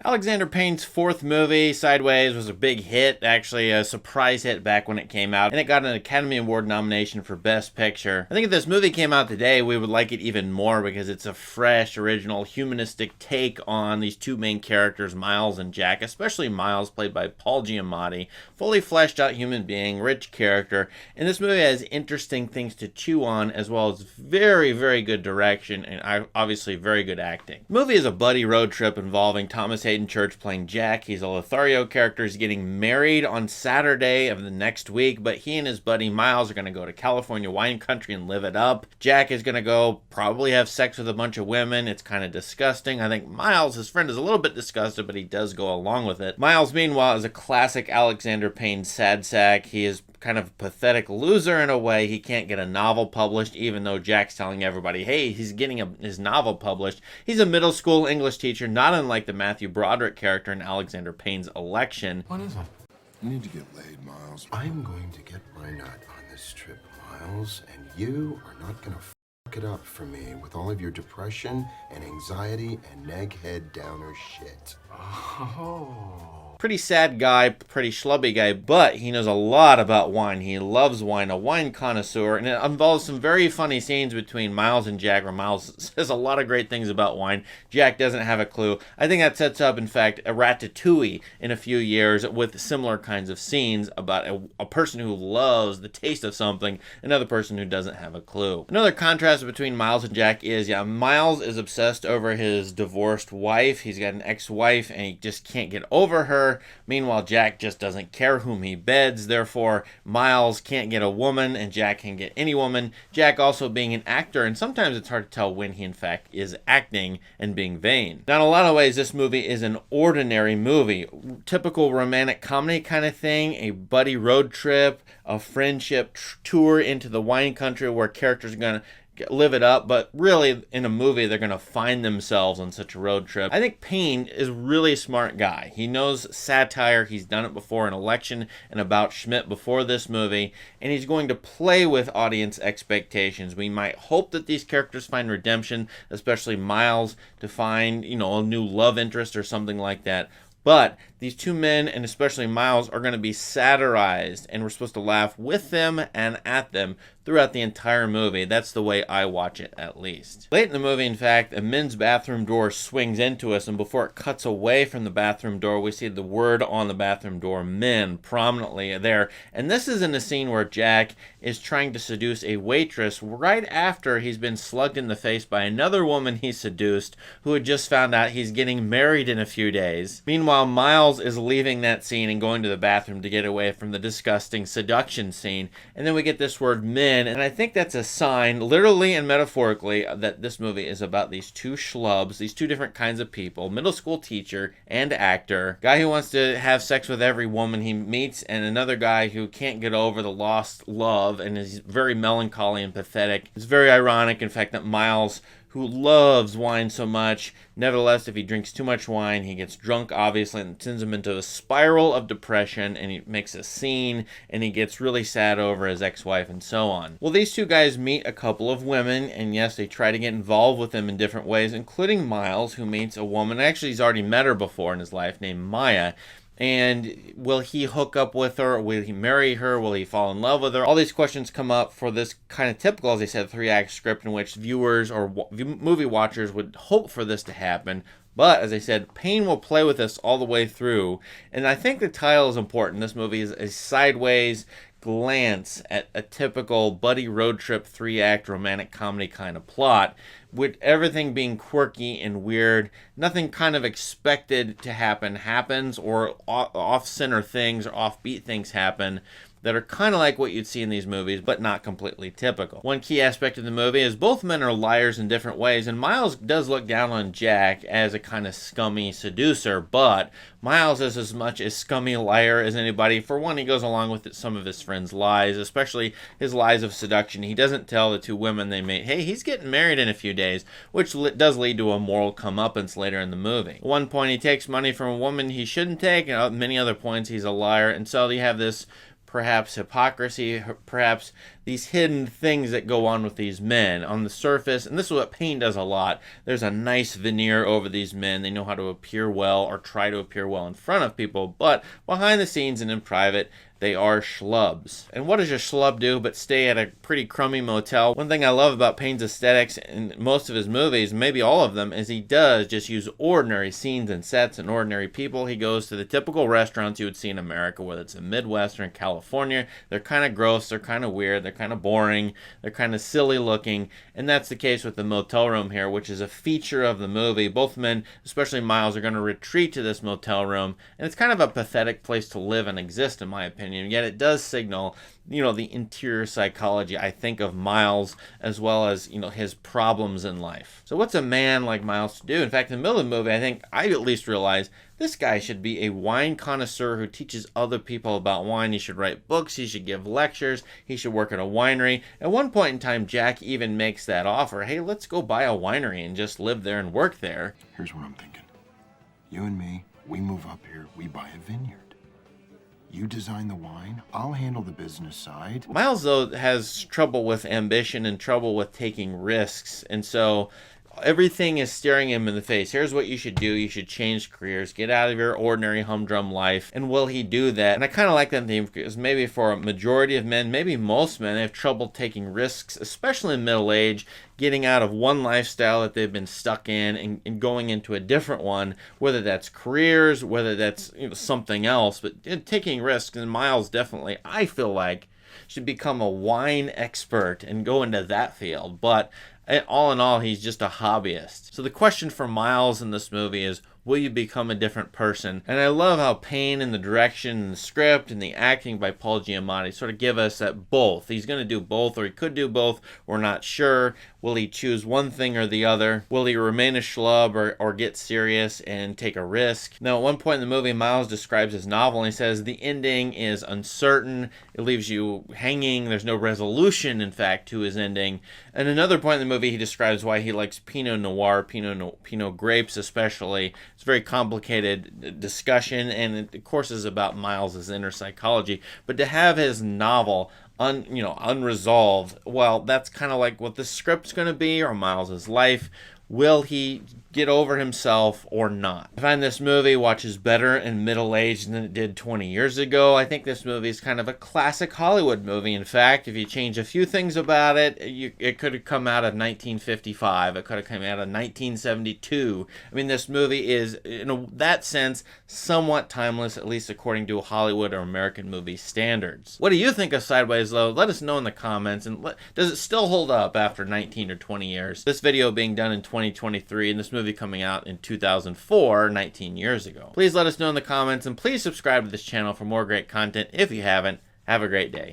Alexander Payne's fourth movie, Sideways, was a big hit, actually a surprise hit back when it came out, and it got an Academy Award nomination for Best Picture. I think if this movie came out today, we would like it even more because it's a fresh, original, humanistic take on these two main characters, Miles and Jack, especially Miles, played by Paul Giamatti, fully fleshed out human being, rich character, and this movie has interesting things to chew on, as well as very, very good direction, and obviously very good acting. The movie is a buddy road trip involving Thomas Hayden Church playing Jack. He's a Lothario character. He's getting married on Saturday of the next week, but he and his buddy Miles are going to go to California wine country and live it up. Jack is going to go probably have sex with a bunch of women. It's kind of disgusting. I think Miles, his friend, is a little bit disgusted, but he does go along with it. Miles, meanwhile, is a classic Alexander Payne sad sack. He is kind of a pathetic loser in a way. He can't get a novel published, even though Jack's telling everybody, hey, he's getting his novel published. He's a middle school English teacher, not unlike the Matthew Broderick character in Alexander Payne's Election. What is it? You need to get laid, Miles. I'm going to get my nut on this trip, Miles, and you are not going to fuck it up for me with all of your depression and anxiety and neckhead downer shit. Oh. Pretty sad guy, pretty schlubby guy, but he knows a lot about wine. He loves wine, a wine connoisseur, and it involves some very funny scenes between Miles and Jack, where Miles says a lot of great things about wine. Jack doesn't have a clue. I think that sets up, in fact, a Ratatouille in a few years with similar kinds of scenes about a person who loves the taste of something, another person who doesn't have a clue. Another contrast between Miles and Jack is, Miles is obsessed over his divorced wife. He's got an ex-wife, and he just can't get over her. Meanwhile, Jack just doesn't care whom he beds. Therefore, Miles can't get a woman, and Jack can get any woman. Jack also being an actor, and sometimes it's hard to tell when he, in fact, is acting and being vain. Now, in a lot of ways, this movie is an ordinary movie. Typical romantic comedy kind of thing, a buddy road trip, a friendship tour into the wine country where characters are going to live it up, but really in a movie they're going to find themselves on such a road trip. I think Payne is a really smart guy. He knows satire. He's done it before in Election and About Schmidt before this movie, and he's going to play with audience expectations. We might hope that these characters find redemption, especially Miles, to find, a new love interest or something like that. But these two men, and especially Miles, are going to be satirized, and we're supposed to laugh with them and at them throughout the entire movie. That's the way I watch it, at least. Late in the movie, in fact, a men's bathroom door swings into us, and before it cuts away from the bathroom door, we see the word on the bathroom door, men, prominently there. And this is in a scene where Jack is trying to seduce a waitress right after he's been slugged in the face by another woman he seduced, who had just found out he's getting married in a few days. Meanwhile, Miles is leaving that scene and going to the bathroom to get away from the disgusting seduction scene. And then we get this word men, and I think that's a sign, literally and metaphorically, that this movie is about these two schlubs, these two different kinds of people, middle school teacher and actor, guy who wants to have sex with every woman he meets, and another guy who can't get over the lost love and is very melancholy and pathetic. It's very ironic, in fact, that Miles, who loves wine so much, nevertheless, if he drinks too much wine, he gets drunk, obviously, and it sends him into a spiral of depression, and he makes a scene, and he gets really sad over his ex-wife, and so on. Well, these two guys meet a couple of women, and yes, they try to get involved with them in different ways, including Miles, who meets a woman, actually, he's already met her before in his life, named Maya. And will he hook up with her? Will he marry her? Will he fall in love with her? All these questions come up for this kind of typical, as I said, 3-act script in which viewers or movie watchers would hope for this to happen. But, as I said, Payne will play with us all the way through. And I think the title is important. This movie is a sideways glance at a typical buddy road trip 3-act romantic comedy kind of plot, with everything being quirky and weird. Nothing kind of expected to happen happens, or off-center things or offbeat things happen that are kind of like what you'd see in these movies, but not completely typical. One key aspect of the movie is both men are liars in different ways, and Miles does look down on Jack as a kind of scummy seducer, but Miles is as much a scummy liar as anybody. For one, he goes along with some of his friends' lies, especially his lies of seduction. He doesn't tell the two women they meet, hey, he's getting married in a few days, which does lead to a moral comeuppance later in the movie. At one point, he takes money from a woman he shouldn't take, and at many other points, he's a liar, and so you have this perhaps hypocrisy, perhaps these hidden things that go on with these men on the surface. And this is what Payne does a lot. There's a nice veneer over these men. They know how to appear well or try to appear well in front of people, but behind the scenes and in private, they are schlubs. And what does a schlub do but stay at a pretty crummy motel? One thing I love about Payne's aesthetics in most of his movies, maybe all of them, is he does just use ordinary scenes and sets and ordinary people. He goes to the typical restaurants you would see in America, whether it's in Midwest or in California. They're kind of gross, they're kind of weird, they're kind of boring, they're kind of silly looking. And that's the case with the motel room here, which is a feature of the movie. Both men, especially Miles, are going to retreat to this motel room. And it's kind of a pathetic place to live and exist, in my opinion. Yet it does signal, the interior psychology, I think, of Miles, as well as, his problems in life. So what's a man like Miles to do? In fact, in the middle of the movie, I think I at least realized this guy should be a wine connoisseur who teaches other people about wine. He should write books. He should give lectures. He should work at a winery. At one point in time, Jack even makes that offer. Hey, let's go buy a winery and just live there and work there. Here's what I'm thinking. You and me, we move up here, we buy a vineyard. You design the wine, I'll handle the business side. Miles, though, has trouble with ambition and trouble with taking risks. And so everything is staring him in the face. Here's what you should do. You should change careers. Get out of your ordinary humdrum life. And will he do that? And I kind of like that theme because maybe for a majority of men, maybe most men, they have trouble taking risks, especially in middle age, getting out of one lifestyle that they've been stuck in and going into a different one, whether that's careers, whether that's something else. But taking risks, and Miles definitely, I feel like, should become a wine expert and go into that field. But all in all, he's just a hobbyist. So the question for Miles in this movie is, will you become a different person? And I love how Payne and the direction and the script and the acting by Paul Giamatti sort of give us that both. He's going to do both, or he could do both. We're not sure. Will he choose one thing or the other? Will he remain a schlub or get serious and take a risk? Now, at one point in the movie, Miles describes his novel and he says the ending is uncertain. It leaves you hanging. There's no resolution, in fact, to his ending. And another point in the movie, he describes why he likes Pinot Noir, Pinot grapes especially. It's a very complicated discussion, and it, of course, is about Miles's inner psychology. But to have his novel unresolved, well, that's kind of like what the script's going to be, or Miles's life. Will he get over himself or not? I find this movie watches better in middle age than it did 20 years ago. I think this movie is kind of a classic Hollywood movie. In fact, if you change a few things about it, it could have come out of 1955. It could have come out of 1972. I mean, this movie is, in that sense, somewhat timeless, at least according to Hollywood or American movie standards. What do you think of Sideways, though? Let us know in the comments. And does it still hold up after 19 or 20 years? This video being done in 2023, and this movie coming out in 2004, 19 years ago. Please let us know in the comments, and please subscribe to this channel for more great content if you haven't. Have a great day.